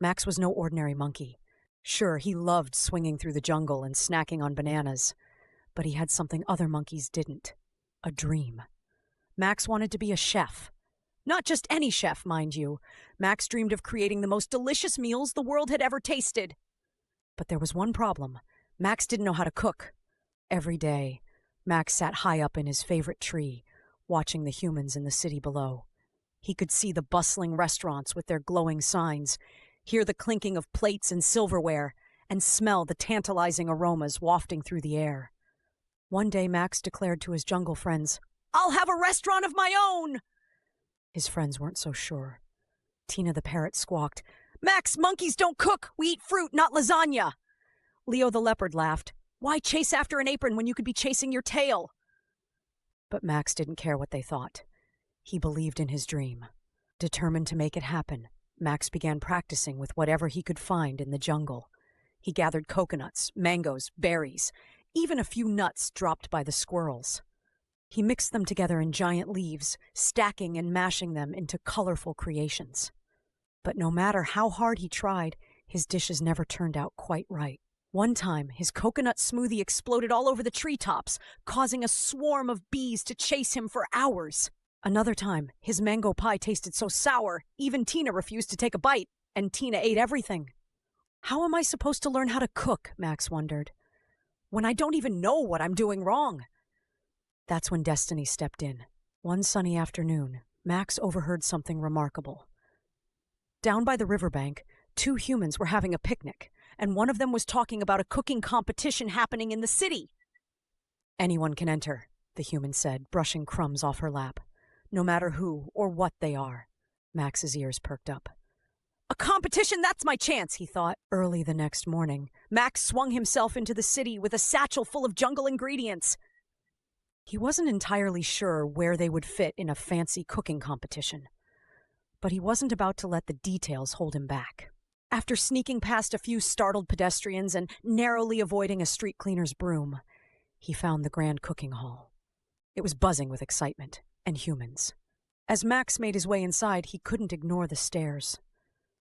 Max was no ordinary monkey. Sure, he loved swinging through the jungle and snacking on bananas, but he had something other monkeys didn't: a dream. Max wanted to be a chef. Not just any chef, mind you. Max dreamed of creating the most delicious meals the world had ever tasted. But there was one problem. Max didn't know how to cook. Every day, Max sat high up in his favorite tree, watching the humans in the city below. He could see the bustling restaurants with their glowing signs, hear the clinking of plates and silverware, and smell the tantalizing aromas wafting through the air. One day, Max declared to his jungle friends, "I'll have a restaurant of my own!" His friends weren't so sure. Tina the parrot squawked, "Max, monkeys don't cook! We eat fruit, not lasagna!" Leo the leopard laughed, "Why chase after an apron when you could be chasing your tail?" But Max didn't care what they thought. He believed in his dream. Determined to make it happen, Max began practicing with whatever he could find in the jungle. He gathered coconuts, mangoes, berries, even a few nuts dropped by the squirrels. He mixed them together in giant leaves, stacking and mashing them into colorful creations. But no matter how hard he tried, his dishes never turned out quite right. One time, his coconut smoothie exploded all over the treetops, causing a swarm of bees to chase him for hours. Another time, his mango pie tasted so sour, even Tina refused to take a bite, and Tina ate everything. How am I supposed to learn how to cook, Max wondered, when I don't even know what I'm doing wrong? That's when destiny stepped in. One sunny afternoon, Max overheard something remarkable. Down by the riverbank, two humans were having a picnic, and one of them was talking about a cooking competition happening in the city. "Anyone can enter," the human said, brushing crumbs off her lap. "No matter who or what they are." Max's ears perked up. "A competition, that's my chance," he thought. Early the next morning, Max swung himself into the city with a satchel full of jungle ingredients. He wasn't entirely sure where they would fit in a fancy cooking competition, but he wasn't about to let the details hold him back. After sneaking past a few startled pedestrians and narrowly avoiding a street cleaner's broom, he found the grand cooking hall. It was buzzing with excitement and humans. As Max made his way inside, he couldn't ignore the stares.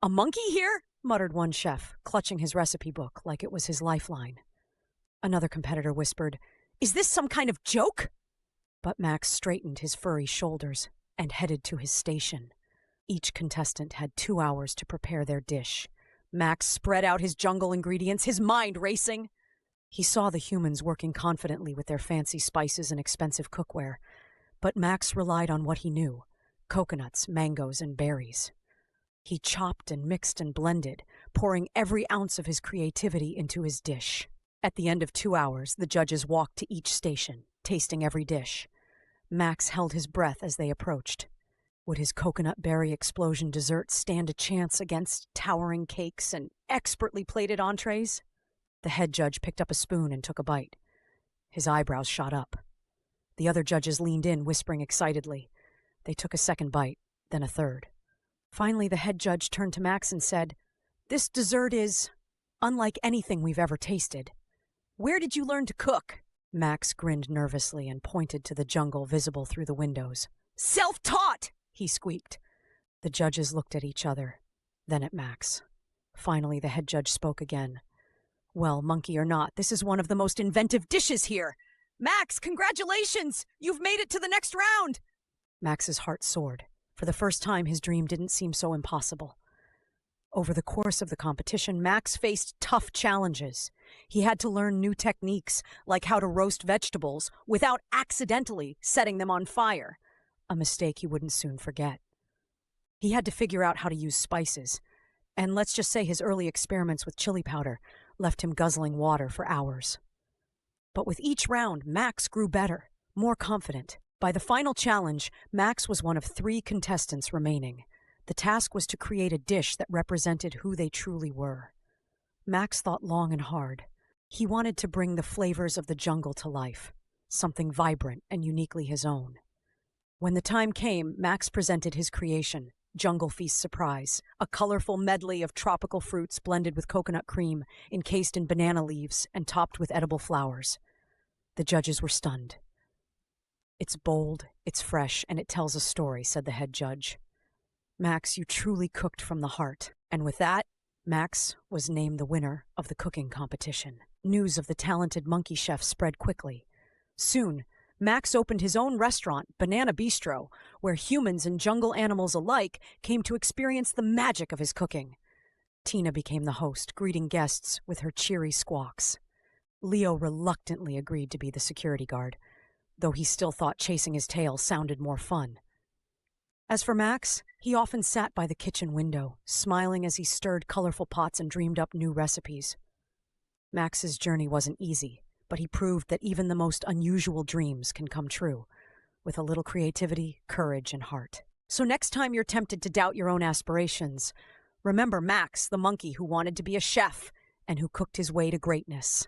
"A monkey here?" muttered one chef, clutching his recipe book like it was his lifeline. Another competitor whispered, "Is this some kind of joke?" But Max straightened his furry shoulders and headed to his station. Each contestant had 2 hours to prepare their dish. Max spread out his jungle ingredients, his mind racing. He saw the humans working confidently with their fancy spices and expensive cookware, but Max relied on what he knew: coconuts, mangoes, and berries. He chopped and mixed and blended, pouring every ounce of his creativity into his dish. At the end of 2 hours, the judges walked to each station, tasting every dish. Max held his breath as they approached. Would his coconut berry explosion dessert stand a chance against towering cakes and expertly plated entrees? The head judge picked up a spoon and took a bite. His eyebrows shot up. The other judges leaned in, whispering excitedly. They took a second bite, then a third. Finally, the head judge turned to Max and said, "This dessert is unlike anything we've ever tasted. Where did you learn to cook?" Max grinned nervously and pointed to the jungle visible through the windows. "Self-taught!" he squeaked. The judges looked at each other, then at Max. Finally, the head judge spoke again. "Well, monkey or not, this is one of the most inventive dishes here. Max, congratulations! You've made it to the next round!" Max's heart soared. For the first time, his dream didn't seem so impossible. Over the course of the competition, Max faced tough challenges. He had to learn new techniques, like how to roast vegetables without accidentally setting them on fire, a mistake he wouldn't soon forget. He had to figure out how to use spices, and let's just say his early experiments with chili powder left him guzzling water for hours. But with each round, Max grew better, more confident. By the final challenge, Max was one of 3 contestants remaining. The task was to create a dish that represented who they truly were. Max thought long and hard. He wanted to bring the flavors of the jungle to life, something vibrant and uniquely his own. When the time came, Max presented his creation, Jungle Feast Surprise, a colorful medley of tropical fruits blended with coconut cream, encased in banana leaves and topped with edible flowers. The judges were stunned. "It's bold, it's fresh, and it tells a story," said the head judge. "Max, you truly cooked from the heart." And with that, Max was named the winner of the cooking competition. News of the talented monkey chef spread quickly. Soon, Max opened his own restaurant, Banana Bistro, where humans and jungle animals alike came to experience the magic of his cooking. Tina became the host, greeting guests with her cheery squawks. Leo reluctantly agreed to be the security guard, though he still thought chasing his tail sounded more fun. As for Max, he often sat by the kitchen window, smiling as he stirred colorful pots and dreamed up new recipes. Max's journey wasn't easy, but he proved that even the most unusual dreams can come true, with a little creativity, courage, and heart. So next time you're tempted to doubt your own aspirations, remember Max, the monkey who wanted to be a chef and who cooked his way to greatness.